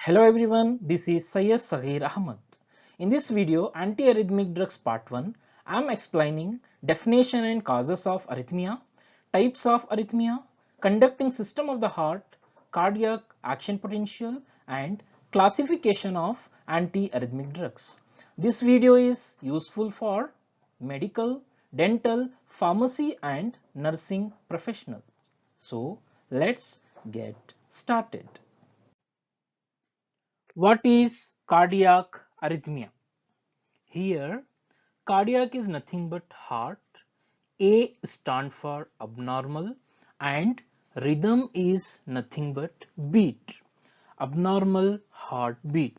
Hello everyone, this is Syed Sagheer Ahmed. In this video, Antiarrhythmic drugs part 1, I am explaining definition and causes of arrhythmia, types of arrhythmia, conducting system of the heart, cardiac action potential and classification of antiarrhythmic drugs. This video is useful for medical, dental, pharmacy and nursing professionals. So let's get started. What is cardiac arrhythmia? Here, cardiac is nothing but heart. A stand for abnormal and rhythm is nothing but beat. Abnormal heartbeat.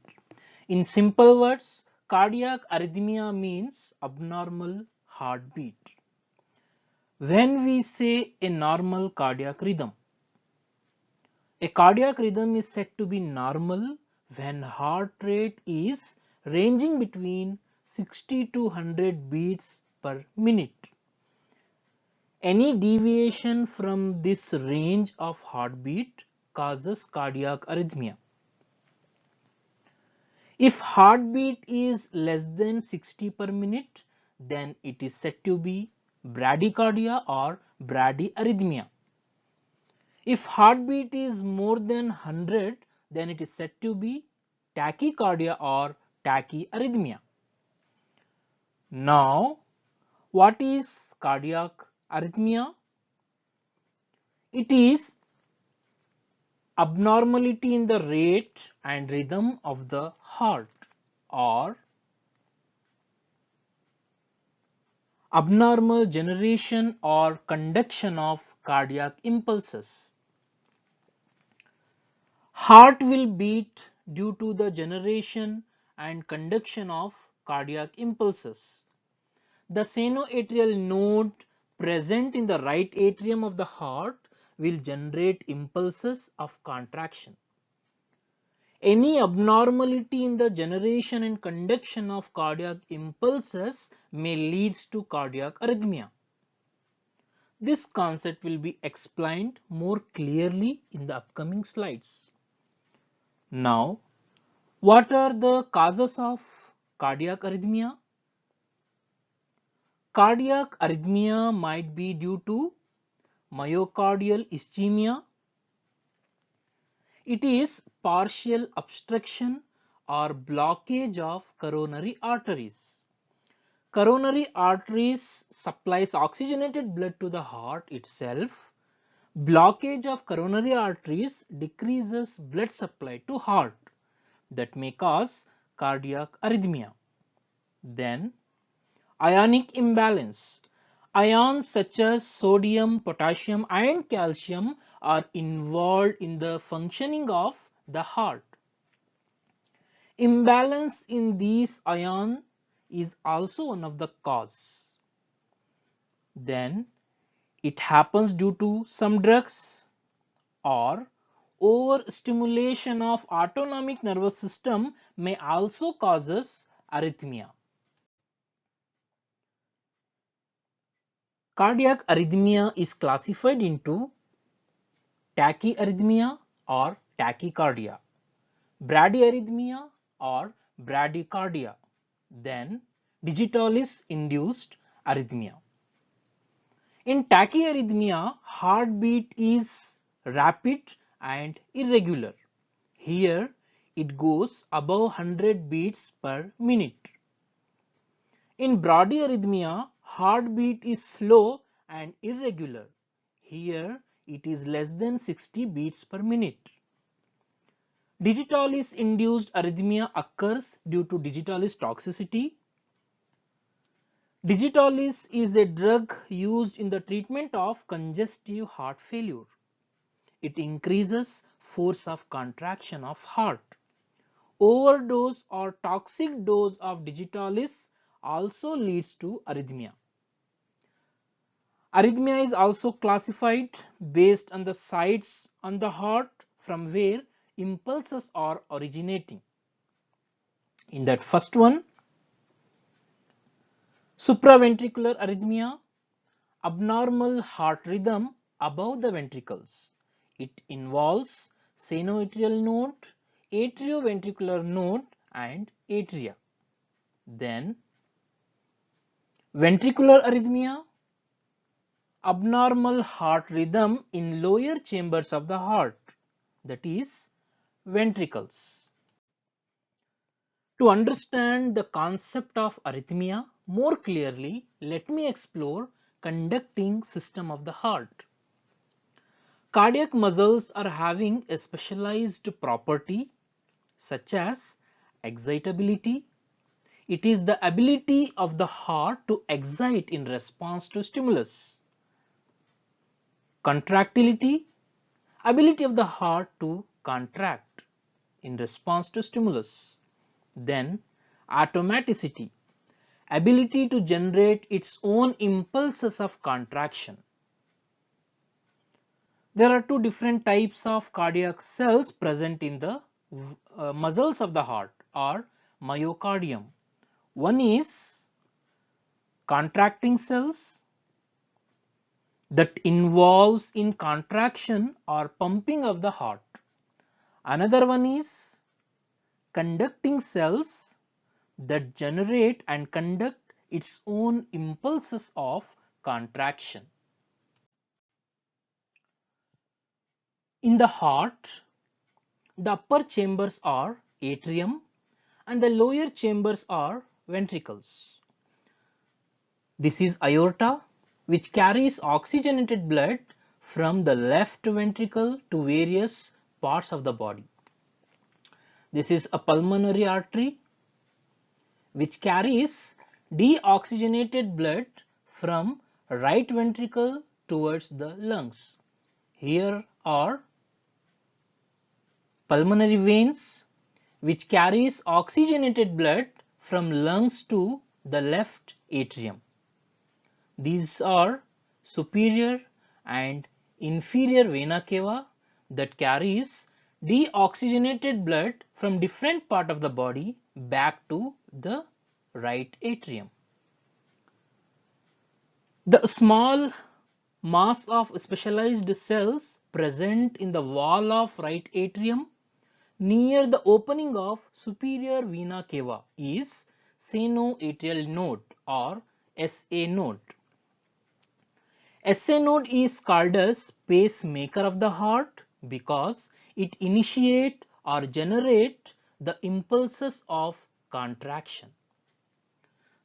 In simple words, cardiac arrhythmia means abnormal heartbeat. When we say a normal cardiac rhythm, a cardiac rhythm is said to be normal when heart rate is ranging between 60 to 100 beats per minute. Any deviation from this range of heartbeat causes cardiac arrhythmia. If heartbeat is less than 60 per minute, then it is said to be bradycardia or bradyarrhythmia. If heartbeat is more than 100, then it is said to be tachycardia or tachyarrhythmia. Now, what is cardiac arrhythmia? It is abnormality in the rate and rhythm of the heart or abnormal generation or conduction of cardiac impulses. Heart will beat due to the generation and conduction of cardiac impulses. The sinoatrial node present in the right atrium of the heart will generate impulses of contraction. Any abnormality in the generation and conduction of cardiac impulses may lead to cardiac arrhythmia. This concept will be explained more clearly in the upcoming slides. Now, what are the causes of cardiac arrhythmia? Cardiac arrhythmia might be due to myocardial ischemia. It is partial obstruction or blockage of coronary arteries. Coronary arteries supplies oxygenated blood to the heart itself. Blockage of coronary arteries decreases blood supply to heart that may cause cardiac arrhythmia. Then, ionic imbalance. Ions such as sodium, potassium and calcium are involved in the functioning of the heart. Imbalance in these ions is also one of the cause. Then it happens due to some drugs or overstimulation of autonomic nervous system may also causes arrhythmia. Cardiac arrhythmia is classified into tachyarrhythmia or tachycardia, bradyarrhythmia or bradycardia, then digitalis induced arrhythmia. In tachyarrhythmia, heartbeat is rapid and irregular. Here it goes above 100 beats per minute. In bradyarrhythmia, heartbeat is slow and irregular. Here it is less than 60 beats per minute. Digitalis induced arrhythmia occurs due to digitalis toxicity. Digitalis is a drug used in the treatment of congestive heart failure. It increases force of contraction of heart. Overdose or toxic dose of digitalis also leads to arrhythmia. Arrhythmia is also classified based on the sites on the heart from where impulses are originating. In that first one, supraventricular arrhythmia, abnormal heart rhythm above the ventricles. It involves sinoatrial node atrioventricular node and atria. Then ventricular arrhythmia, abnormal heart rhythm in lower chambers of the heart, that is ventricles. To understand the concept of arrhythmia more clearly, let me explore conducting system of the heart. Cardiac muscles are having a specialized property such as excitability. It is the ability of the heart to excite in response to stimulus. Contractility, ability of the heart to contract in response to stimulus. Then automaticity, ability to generate its own impulses of contraction. There are two different types of cardiac cells present in the muscles of the heart or myocardium. One is contracting cells that involves in contraction or pumping of the heart. Another one is conducting cells that generate and conduct its own impulses of contraction. In the heart, the upper chambers are atrium and the lower chambers are ventricles. This is aorta, which carries oxygenated blood from the left ventricle to various parts of the body. This is a pulmonary artery, which carries deoxygenated blood from right ventricle towards the lungs. Here are pulmonary veins, which carries oxygenated blood from lungs to the left atrium. These are superior and inferior vena cava that carries deoxygenated blood from different part of the body back to the right atrium. The small mass of specialized cells present in the wall of right atrium near the opening of superior vena cava is sinoatrial node or SA node. SA node is called as pacemaker of the heart because it initiate or generate the impulses of contraction.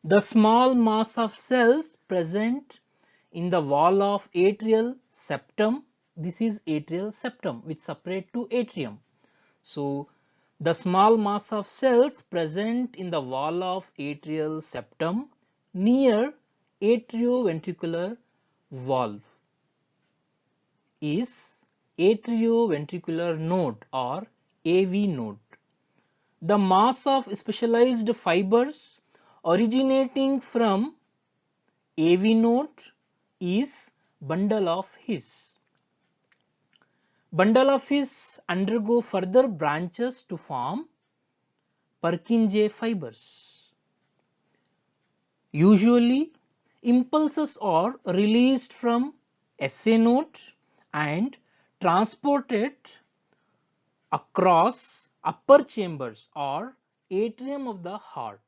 The small mass of cells present in the wall of atrial septum, this is atrial septum which separate to atrium. So the small mass of cells present in the wall of atrial septum near atrioventricular valve is atrioventricular node or AV node. The mass of specialized fibers originating from AV node is bundle of His. Bundle of His undergo further branches to form Purkinje fibers. Usually, impulses are released from SA node and transported across upper chambers or atrium of the heart,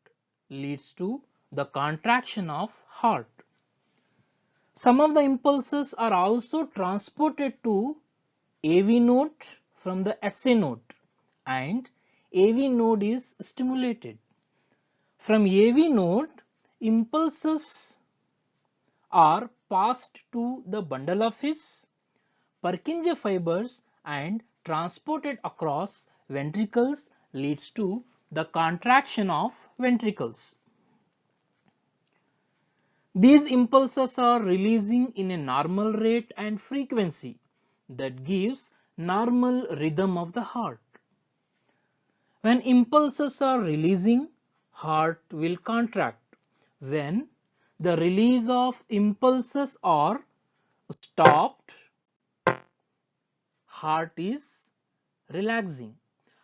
leads to the contraction of heart. Some of the impulses are also transported to AV node from the SA node and AV node is stimulated. From AV node, impulses are passed to the bundle of His, Purkinje fibers and transported across ventricles, leads to the contraction of ventricles. These impulses are releasing in a normal rate and frequency that gives normal rhythm of the heart. When impulses are releasing, heart will contract. When the release of impulses are stopped, heart is relaxing.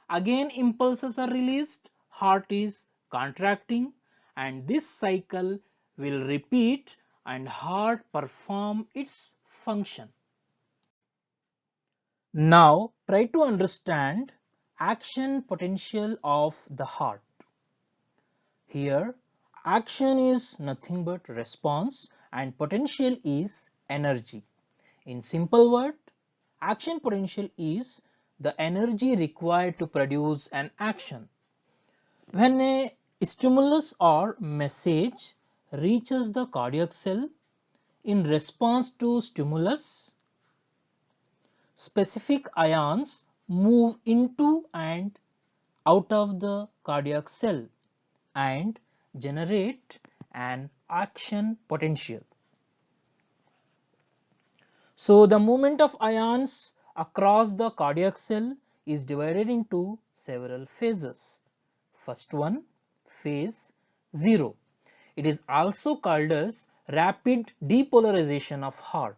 Again impulses are released, heart is contracting, and this cycle will repeat and heart perform its function. Now try to understand action potential of the heart. Here action is nothing but response and potential is energy. In simple word, action potential is the energy required to produce an action. When a stimulus or message reaches the cardiac cell in response to stimulus, specific ions move into and out of the cardiac cell and generate an action potential. So the movement of ions across the cardiac cell is divided into several phases. First one, phase 0. It is also called as rapid depolarization of heart.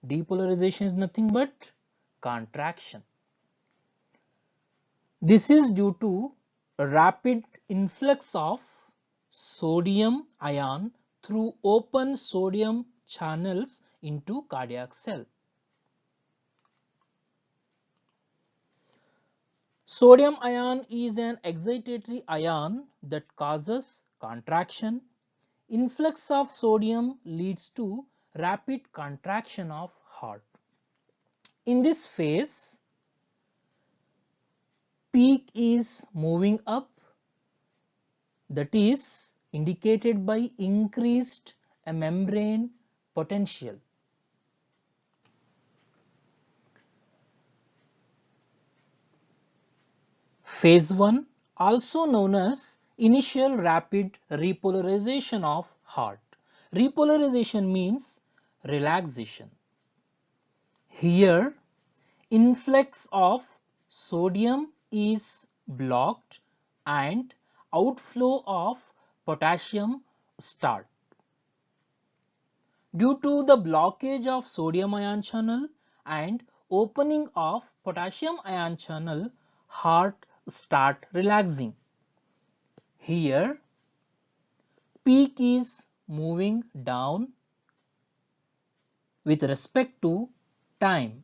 Depolarization is nothing but contraction. This is due to a rapid influx of sodium ion through open sodium channels into cardiac cell. Sodium ion is an excitatory ion that causes contraction. Influx of sodium leads to rapid contraction of heart. In this phase, peak is moving up, that is indicated by increased membrane potential. Phase 1, also known as initial rapid repolarization of heart. Repolarization means relaxation. Here, influx of sodium is blocked and outflow of potassium start. Due to the blockage of sodium ion channel and opening of potassium ion channel, heart start relaxing. Here peak is moving down with respect to time,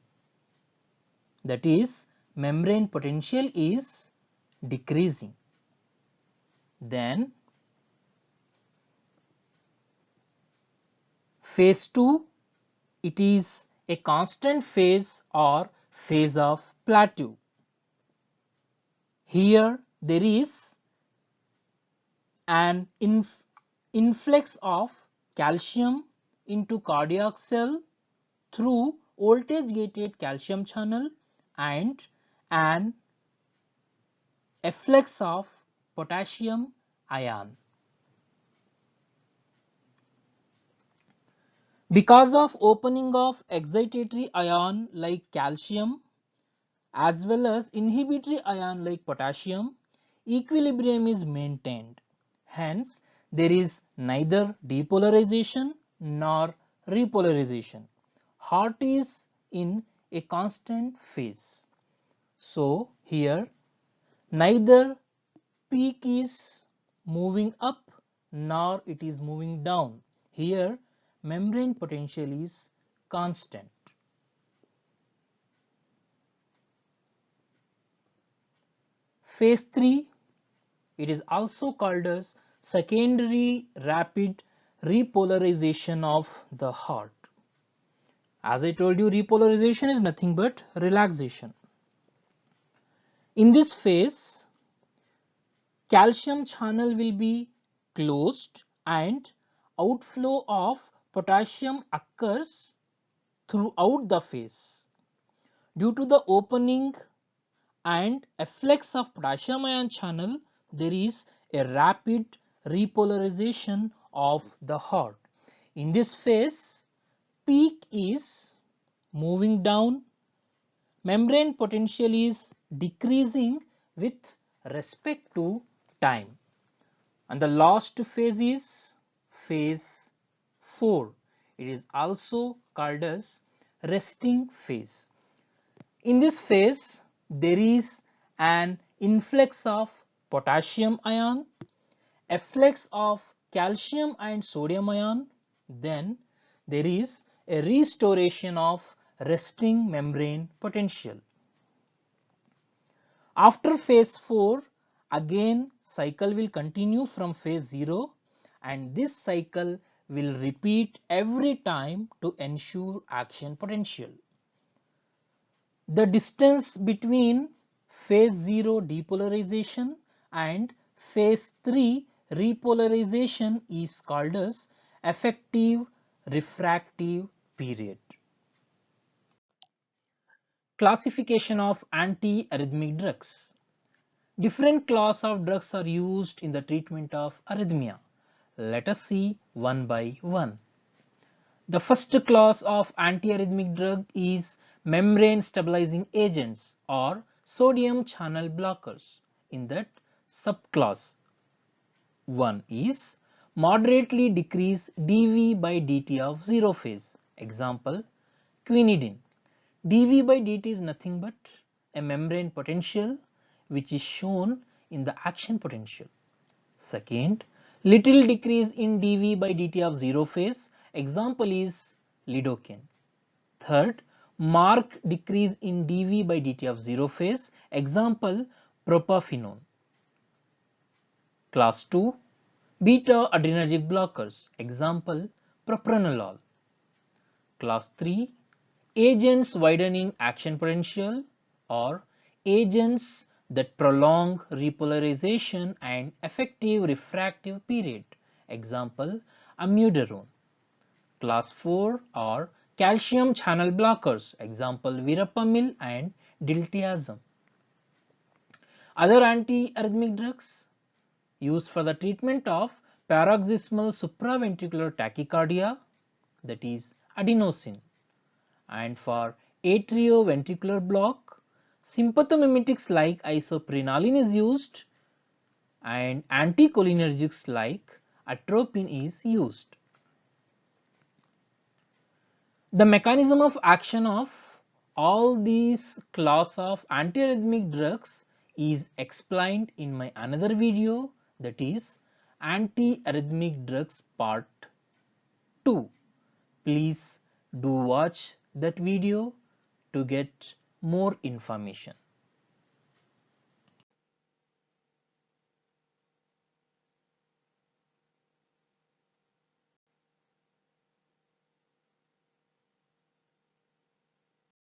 that is membrane potential is decreasing. Then phase 2, it is a constant phase or phase of plateau. Here there is an influx of calcium into cardiac cell through voltage gated calcium channel and an efflux of potassium ion. Because of opening of excitatory ion like calcium as well as inhibitory ion like potassium, equilibrium is maintained. Hence, there is neither depolarization nor repolarization. Heart is in a constant phase. So, here neither peak is moving up nor it is moving down. Here membrane potential is constant. Phase 3, it is also called as secondary rapid repolarization of the heart. As I told you, repolarization is nothing but relaxation. In this phase, calcium channel will be closed and outflow of potassium occurs throughout the phase. Due to the opening and efflux of potassium ion channel, there is a rapid repolarization of the heart. In this phase, peak is moving down, membrane potential is decreasing with respect to time, and the last phase is phase 4. It is also called as resting phase. In this phase, there is an influx of potassium ion, efflux of calcium and sodium ion, then there is a restoration of resting membrane potential. After phase 4, again cycle will continue from phase 0, and this cycle will repeat every time to ensure action potential. The distance between phase 0 depolarization and phase 3 repolarization is called as effective refractive period. Classification of antiarrhythmic drugs. Different class of drugs are used in the treatment of arrhythmia. Let us see one by one. The first class of antiarrhythmic drug is membrane stabilizing agents or sodium channel blockers. In that subclass, one is moderately decrease dV by dt of zero phase. Example, quinidine. dV by dt is nothing but a membrane potential which is shown in the action potential. Second, little decrease in dV by dt of zero phase. Example is lidocaine. Third, marked decrease in dV by dt of zero phase. Example, propafenone. Class 2, beta adrenergic blockers. Example, propranolol. Class 3, agents widening action potential or agents that prolong repolarization and effective refractive period. Example, amiodarone. Class 4 are calcium channel blockers. Example, verapamil and diltiazem. Other antiarrhythmic drugs used for the treatment of paroxysmal supraventricular tachycardia, that is adenosine, and for atrioventricular block, sympathomimetics like isoprenaline is used and anticholinergics like atropine is used. The mechanism of action of all these class of antiarrhythmic drugs is explained in my another video, that is antiarrhythmic drugs part 2. Please do watch that video to get more information.